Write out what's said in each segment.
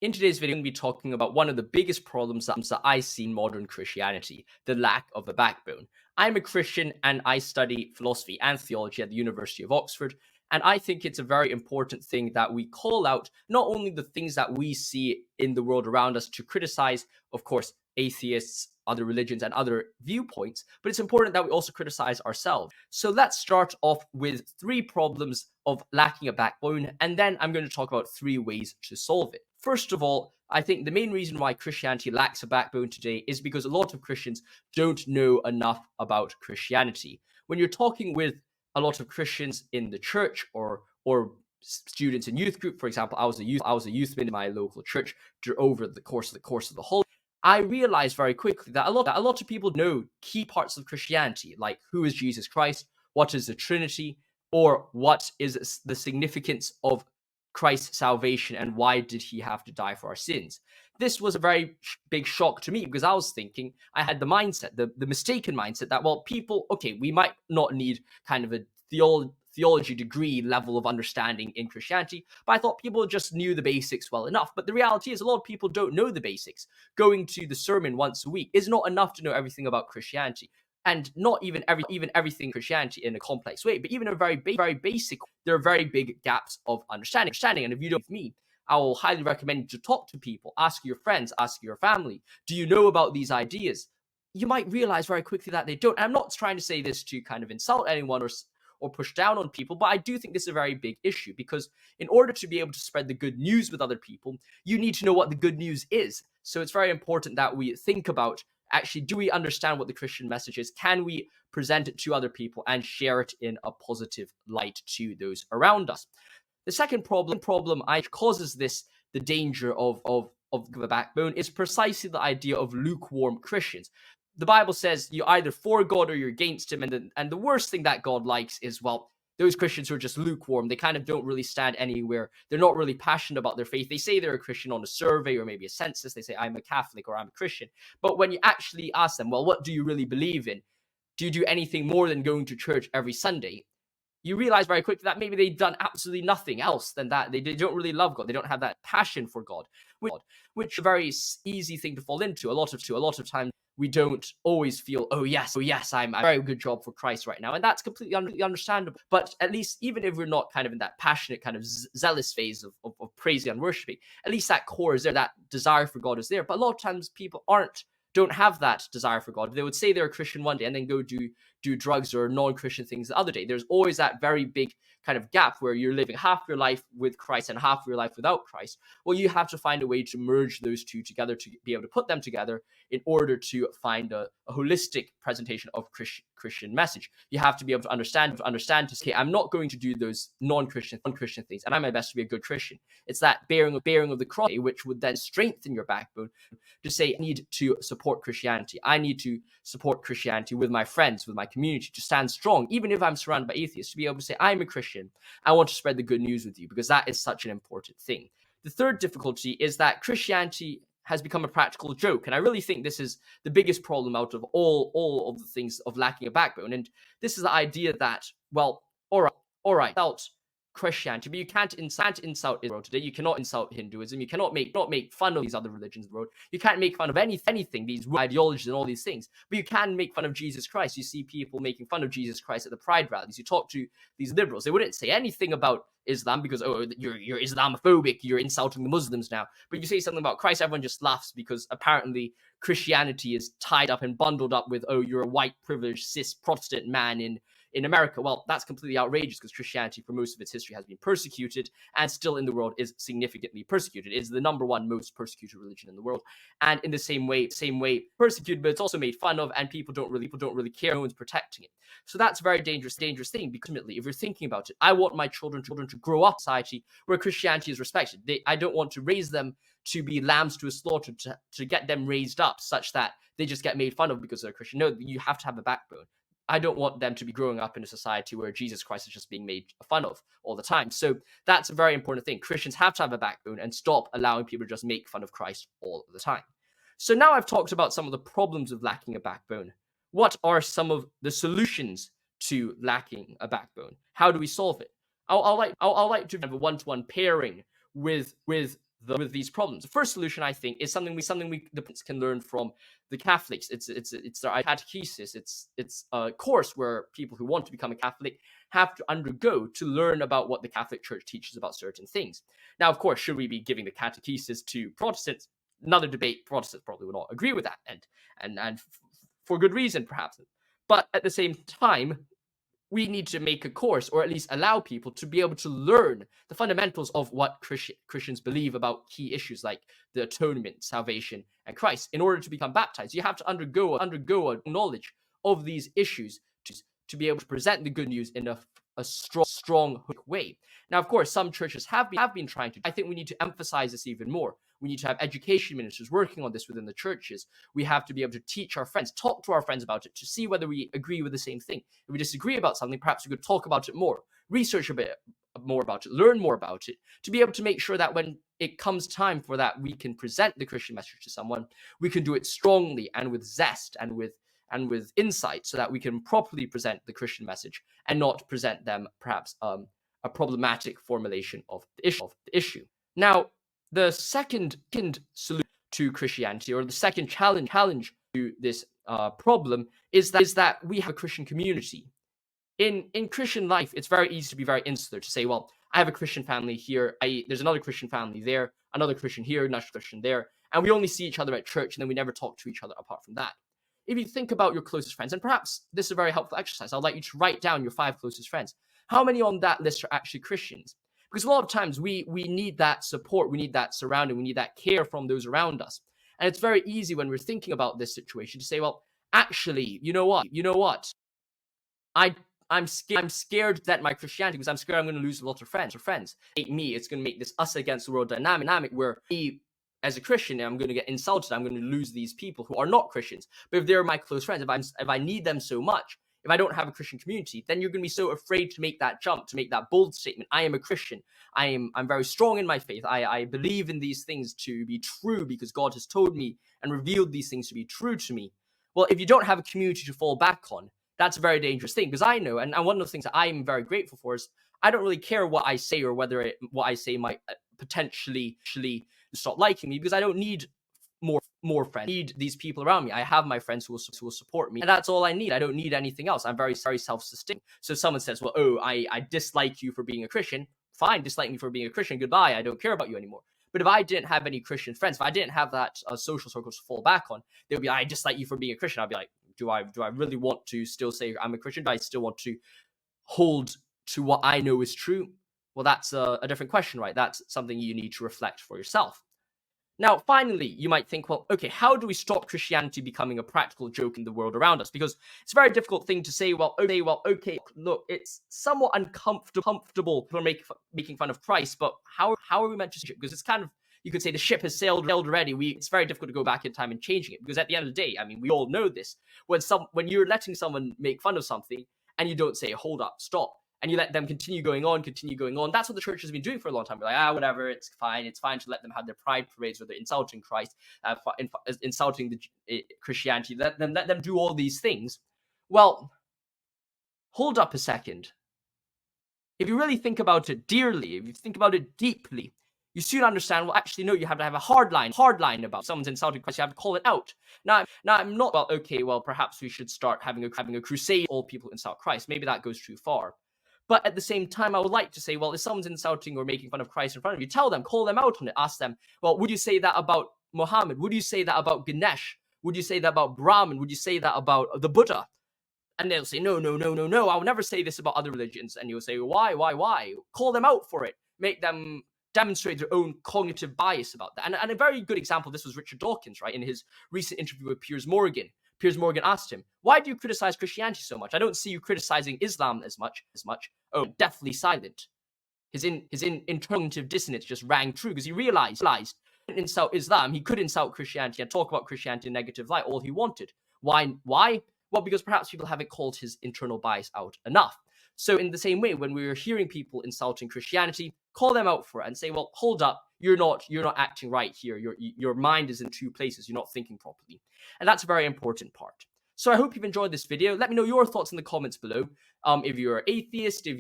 In today's video, I'm going to be talking about one of the biggest problems that I see in modern Christianity, the lack of a backbone. I'm a Christian and I study philosophy and theology at the University of Oxford, and I think it's a very important thing that we call out not only the things that we see in the world around us to criticize, of course, atheists, other religions, and other viewpoints, but it's important that we also criticize ourselves. So let's start off with 3 problems of lacking a backbone, and then I'm going to talk about 3 ways to solve it. First of all, I think the main reason why Christianity lacks a backbone today is because a lot of Christians don't know enough about Christianity. When you're talking with a lot of Christians in the church or students in youth group, for example, I was a youthman in my local church over the course of the whole. I realized very quickly that a lot of people know key parts of Christianity, like who is Jesus Christ, what is the Trinity, or what is the significance of Christ's salvation and why did he have to die for our sins. This was a very big shock to me because I was thinking, I had the mindset, the mistaken mindset that, well, people, okay, we might not need kind of a theology degree level of understanding in Christianity, but I thought people just knew the basics well enough. But the reality is a lot of people don't know the basics. Going to the sermon once a week is not enough to know everything about Christianity. And not even everything Christianity in a complex way, but even a very basic, there are very big gaps of understanding. And if you don't believe me, I will highly recommend you to talk to people, ask your friends, ask your family. Do you know about these ideas? You might realize very quickly that they don't. I'm not trying to say this to kind of insult anyone or push down on people, but I do think this is a very big issue because in order to be able to spread the good news with other people, you need to know what the good news is. So it's very important that we think about, actually, do we understand what the Christian message is? Can we present it to other people and share it in a positive light to those around us? The second problem I causes the danger of the backbone is precisely the idea of lukewarm Christians. The Bible says you're either for God or you're against him, and the worst thing that God likes is, well, those Christians who are just lukewarm. They kind of don't really stand anywhere. They're not really passionate about their faith. They say they're a Christian on a survey or maybe a census. They say, I'm a Catholic or I'm a Christian. But when you actually ask them, well, what do you really believe in? Do you do anything more than going to church every Sunday? You realize very quickly that maybe they've done absolutely nothing else than that. They don't really love God. They don't have that passion for God, which is a very easy thing to fall into. A lot of times we don't always feel, oh yes, I'm a very good job for Christ right now. And that's completely understandable. But at least, even if we're not kind of in that passionate, kind of zealous phase of praising and worshiping, at least that core is there, that desire for God is there. But a lot of times people don't have that desire for God. They would say they're a Christian one day and then go do drugs or non-Christian things the other day. There's always that very big kind of gap where you're living half your life with Christ and half your life without Christ. Well, you have to find a way to merge those two together, to be able to put them together in order to find a holistic presentation of Christian message. You have to be able to understand to say, okay, I'm not going to do those non-Christian things, and I'm my best to be a good Christian. It's that bearing of the cross, which would then strengthen your backbone to say, I need to support Christianity. I need to support Christianity with my friends, with my community, to stand strong, even if I'm surrounded by atheists, to be able to say, I'm a Christian. I want to spread the good news with you, because that is such an important thing. The third difficulty is that Christianity has become a practical joke. And I really think this is the biggest problem out of all of the things of lacking a backbone. And this is the idea that, well, all right, insult Christianity, but you can't insult Israel today. You cannot insult Hinduism. You cannot make fun of these other religions in the world. You can't make fun of anything, these ideologies and all these things. But you can make fun of Jesus Christ. You see people making fun of Jesus Christ at the Pride rallies. You talk to these liberals. They wouldn't say anything about Islam because, oh, you're Islamophobic, you're insulting the Muslims now. But you say something about Christ, everyone just laughs because apparently Christianity is tied up and bundled up with, oh, you're a white privileged cis Protestant man in America. Well, that's completely outrageous because Christianity for most of its history has been persecuted and still in the world is significantly persecuted. It's the number one most persecuted religion in the world. And in the same way persecuted, but it's also made fun of, and people don't really care. No one's protecting it. So that's a very dangerous thing, because ultimately, if you're thinking about it, I want my children to grow up in a society where Christianity is respected. I don't want to raise them to be lambs to a slaughter, to get them raised up such that they just get made fun of because they're Christian. No, you have to have a backbone. I don't want them to be growing up in a society where Jesus Christ is just being made fun of all the time. So that's a very important thing. Christians have to have a backbone and stop allowing people to just make fun of Christ all the time. So now I've talked about some of the problems of lacking a backbone. What are some of the solutions to lacking a backbone? How do we solve it? I'll like to have a one-to-one pairing with with these problems. The first solution, I think, is something the Protestants can learn from the Catholics. It's their catechesis. It's a course where people who want to become a Catholic have to undergo to learn about what the Catholic Church teaches about certain things. Now, of course, should we be giving the catechesis to Protestants? Another debate. Protestants probably would not agree with that, and for good reason, perhaps. But at the same time, we need to make a course, or at least allow people to be able to learn the fundamentals of what Christians believe about key issues like the atonement, salvation, and Christ. In order to become baptized, you have to undergo a knowledge of these issues to be able to present the good news in a strong way. Now, of course, some churches have been trying to. I think we need to emphasize this even more. We need to have education ministers working on this within the churches. We have to be able to teach our friends, talk to our friends about it, to see whether we agree with the same thing. If we disagree about something, perhaps we could talk about it more, research a bit more about it, learn more about it, to be able to make sure that when it comes time for that, we can present the Christian message to someone. We can do it strongly and with zest and with insight, so that we can properly present the Christian message and not present them perhaps a problematic formulation of the issue. Now, the second solution to Christianity, or the second challenge to this problem, is that we have a Christian community. In Christian life, it's very easy to be very insular, to say, well, I have a Christian family here, there's another Christian family there, another Christian here, another Christian there, and we only see each other at church, and then we never talk to each other apart from that. If you think about your closest friends, and perhaps this is a very helpful exercise, I'd like you to write down your 5 closest friends. How many on that list are actually Christians? Because a lot of times we need that support, we need that surrounding, we need that care from those around us. And it's very easy when we're thinking about this situation to say, well, actually, you know what? I'm scared that my Christianity, because I'm scared I'm going to lose a lot of friends. It's going to make this us against the world dynamic where me, as a Christian, I'm going to get insulted. I'm going to lose these people who are not Christians. But if they're my close friends, if I need them so much, if I don't have a Christian community, then you're going to be so afraid to make that jump, to make that bold statement. I am a Christian. I'm very strong in my faith. I believe in these things to be true because God has told me and revealed these things to be true to me. Well, if you don't have a community to fall back on, that's a very dangerous thing, because I know, and one of the things that I'm very grateful for is I don't really care what I say, or whether what I say might potentially stop liking me, because I don't need more friends. I need these people around me. I have my friends who will support me, and that's all I need. I don't need anything else. I'm very self-sustaining. So if someone says, well, I dislike you for being a Christian, fine, dislike me for being a Christian, goodbye, I don't care about you anymore. But if I didn't have any Christian friends, if I didn't have that social circles to fall back on, they'll be, I dislike you for being a Christian. I'll be like, do I really want to still say I'm a Christian? Do I still want to hold to what I know is true? Well, that's a different question, right? That's something you need to reflect for yourself. Now, finally, you might think, well, okay, how do we stop Christianity becoming a practical joke in the world around us? Because it's a very difficult thing to say, okay, look, it's somewhat uncomfortable for making fun of Christ, but how are we meant to change it? Because it's kind of, you could say the ship has sailed already. It's very difficult to go back in time and changing it, because at the end of the day, I mean, we all know this. When you're letting someone make fun of something and you don't say, hold up, stop, and you let them continue going on, that's what the church has been doing for a long time. We're like, whatever, it's fine to let them have their pride parades where they're insulting Christ, insulting the Christianity, let them do all these things. Well, hold up a second. If you really think about it dearly, if you think about it deeply, you soon understand, well, actually, no, you have to have a hard line about someone's insulting Christ. You have to call it out. Now I'm not, perhaps we should start having a crusade, all people insult Christ. Maybe that goes too far. But at the same time, I would like to say, well, if someone's insulting or making fun of Christ in front of you, tell them, call them out on it, ask them, well, would you say that about Muhammad? Would you say that about Ganesh? Would you say that about Brahman? Would you say that about the Buddha? And they'll say, no, I'll never say this about other religions. And you'll say, why? Call them out for it. Make them demonstrate their own cognitive bias about that. And a very good example of this was Richard Dawkins, right? In his recent interview with Piers Morgan. Piers Morgan asked him, why do you criticize Christianity so much? I don't see you criticizing Islam as much. Oh, deathly silent. His internal cognitive dissonance just rang true, because he realized he couldn't insult Islam, he could insult Christianity and talk about Christianity in negative light all he wanted. Why? Well, because perhaps people haven't called his internal bias out enough. So in the same way, when we're hearing people insulting Christianity, call them out for it and say, well, hold up, you're not acting right here. Your mind is in two places. You're not thinking properly. And that's a very important part. So I hope you've enjoyed this video. Let me know your thoughts in the comments below. If you're atheist, if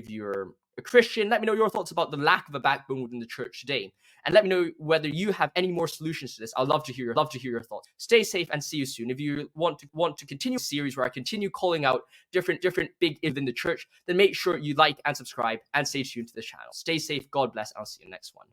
you're a Christian. Let me know your thoughts about the lack of a backbone within the church today. And let me know whether you have any more solutions to this. I'd love to hear your thoughts. Stay safe and see you soon. If you want to continue a series where I continue calling out different big within the church, then make sure you like and subscribe and stay tuned to the channel. Stay safe. God bless. I'll see you in the next one.